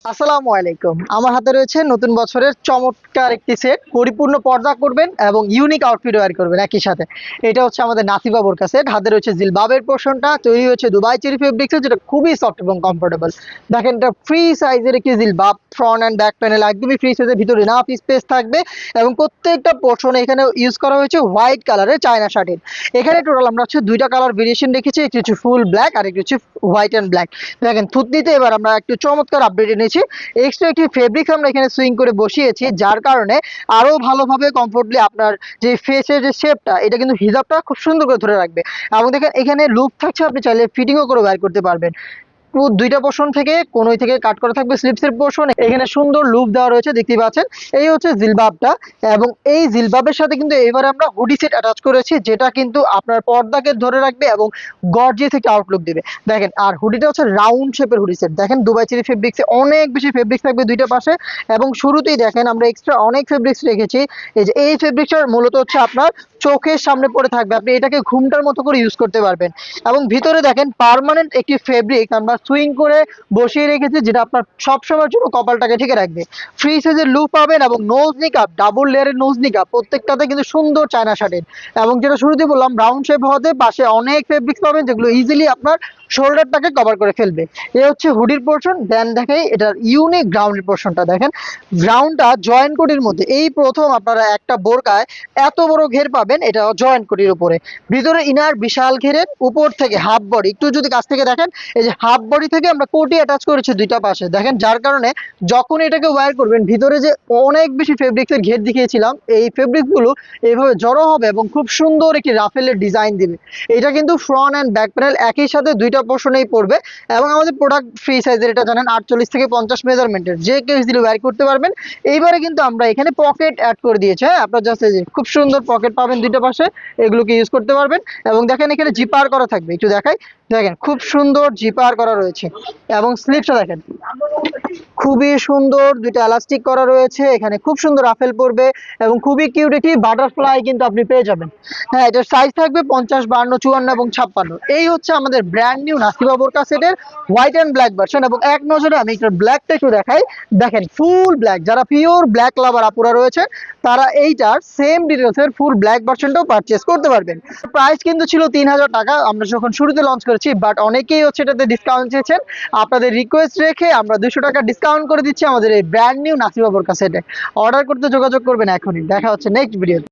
আসসালামু আলাইকুম। আমার হাতে রয়েছে নতুন বছরের চমৎকার একটি সেট। পরিপূর্ণ পর্দা করবেন এবং ইউনিক আউটফিট ওয়্যার করবেন একই সাথে। এটা হচ্ছে আমাদের নাসিবা বোরকা সেট। হাতে রয়েছে জিলবাবের পোর্শনটা তৈরি হয়েছে দুবাই চেরি ফেব্রিক্সের, যেটা খুবই সফট এবং কমফোর্টেবল। দেখেন এটা ফ্রি সাইজের একটি জিলবাব, ফ্রন্ট অ্যান্ড ব্যাক প্যানেল একদমই ফ্রি সাইজের, ভিতরে এনাফ স্পেস থাকবে এবং প্রত্যেকটা পোর্শনে এখানে ইউজ করা হয়েছে হোয়াইট কালারের চায়না শাটিন। এখানে টোটাল আমরা হচ্ছে দুইটা কালার ভেরিয়েশন রেখেছি, একটি হচ্ছে ফুল ব্ল্যাক আর একটি হচ্ছে হোয়াইট অ্যান্ড ব্ল্যাক। দেখেন থুতনিতে এবার আমরা একটু চমৎকার আপডেট এনেছি। এক্সট্রা একটি ফেব্রিক আমরা এখানে সুইং করে বসিয়েছি, যার কারণে আরো ভালোভাবে কমফোর্টলি আপনার যে ফেসের যে শেপটা, এটা কিন্তু হিজাবটা খুব সুন্দর করে ধরে রাখবে। এবং দেখেন এখানে লুপ থাকছে, আপনি চাইলে ফিটিংও করে বের করতে পারবেন। দুইটা পোর্শন থেকে কোনোই থেকে কাট করা থাকবে স্লিপসের পোর্শন। এখানে সুন্দর লুপ দেওয়া রয়েছে, দেখতে পাচ্ছেন। এই হচ্ছে জিলবাবটা এবং এই জিলবাবের সাথে কিন্তু এবারে আমরা হুডি সেট অ্যাটাচ করেছি, যেটা কিন্তু আপনার পর্দাকে ধরে রাখবে এবং গর্জিয়াস একটা আউটলুক দিবে। দেখেন আর হুডিটা হচ্ছে রাউন্ড শেপের হুডি সেট। দেখেন দুবাই চেরি ফেব্রিক্সে অনেক বেশি ফেব্রিক্স থাকবে দুইটা পাশে এবং শুরুতেই দেখেন আমরা এক্সট্রা অনেক ফেব্রিক্স রেখেছি। এই যে এই ফেব্রিক্সটার মূলত হচ্ছে আপনার চোখের সামনে পড়ে থাকবে, আপনি এটাকে ঘুমটার মতো করে ইউজ করতে পারবেন। এবং ভিতরে দেখেন পার্মানেন্ট একটি ফেব্রিক আমরা সুইং করে বসিয়ে রেখেছি, যেটা আপনার সবসময়ের জন্য কপালটাকে ঢেকে রাখবে। ফ্রি সাইজের লুপ পাবেন এবং নোজ নিকাপ, ডাবল লেয়ারের নোজ নিকাপ, প্রত্যেকটাতে কিন্তু সুন্দর চায়না শাটিন। এবং যেটা শুরুতে বললাম রাউন্ড শেপ হওয়াতে পাশে অনেক ফেব্রিক্স পাবেন, যেগুলো ইজিলি আপনার শোল্ডারটাকে কভার করে ফেলবে। এ হচ্ছে হুডির পোর্শন। দেন দেখাই এটার ইউনিক গ্রাউন্ডের পোর্শনটা। দেখেন গ্রাউন্ডটা জয়েন্ট কোটির মধ্যে, এই প্রথম আপনারা একটা বোরকায় এত বড় ঘের পাবেন, এটা জয়েন্ট কোটির উপরে। ভিতরে ইনার বিশাল ঘেরের, উপর থেকে হাফ বডি, একটু যদি কাছ থেকে দেখেন, এই যে হাফ বডি থেকে আমরা কোটি অ্যাটাচ করেছি দুইটা পাশে। দেখেন যার কারণে যখন এটাকে ওয়্যার করবেন, ভিতরে যে অনেক বেশি ফেব্রিক্সের ঘের দেখিয়েছিলাম, এই ফেব্রিকগুলো এইভাবে জড়ো হবে এবং খুব সুন্দর একটি রাফেলের ডিজাইন দিবে। এটা কিন্তু ফ্রন্ট অ্যান্ড ব্যাক প্যানেল একই সাথে দুইটা পোর্শনেই পড়বে। এবং আমাদের প্রোডাক্ট ফ্রি সাইজের, এটা জানেন 48 থেকে 50 মেজারমেন্টের, যে কেউ ইজিলি ওয়্যার করতে পারবেন। এইবারে কিন্তু আমরা এখানে পকেট অ্যাড করে দিয়েছি। হ্যাঁ, আপনার জাস্ট খুব সুন্দর পকেট পাবেন দুইটা পাশে, এগুলোকে ইউজ করতে পারবেন। এবং দেখেন এখানে জিপার করা থাকবে, একটু দেখাই। দেখেন খুব সুন্দর জিপার করা রয়েছে এবং স্লিপসটা দেখেন খুবই সুন্দর, দুইটা এলাস্টিক করা রয়েছে। এখানে খুব সুন্দর রাফেল পড়বে এবং খুবই কিউট একটি বাটারফ্লাই কিন্তু আপনি পেয়ে যাবেন। হ্যাঁ, এটার সাইজ থাকবে 50, 52, 54 এবং 56। এই হচ্ছে আমাদের ব্র্যান্ড নিউ নাসিবা বোরকা সেটের হোয়াইট অ্যান্ড ব্ল্যাক ভার্সন। এবং এক নজরে আমি এটার ব্ল্যাকটা একটু দেখাই। দেখেন ফুল ব্ল্যাক, যারা পিওর ব্ল্যাক লাভার আপুরা রয়েছে, তারা এইটার সেম ডিটেলসের ফুল ব্ল্যাক ভার্সনটাও পারচেস করতে পারবেন। প্রাইস কিন্তু ছিল 3000 টাকা আমরা যখন শুরুতে লঞ্চ করেছি, বাট অনেকেই হচ্ছে এটাতে ডিসকাউন্ট চেয়েছেন। আপনাদের রিকোয়েস্ট রেখে আমরা 200 টাকা ডিসকাউন্ট করে দিচ্ছি আমাদের এই ব্র্যান্ড নিউ নাসিবা বোরকা সেটে। অর্ডার করতে যোগাযোগ করবেন এখনই। দেখা হচ্ছে নেক্সট ভিডিওতে।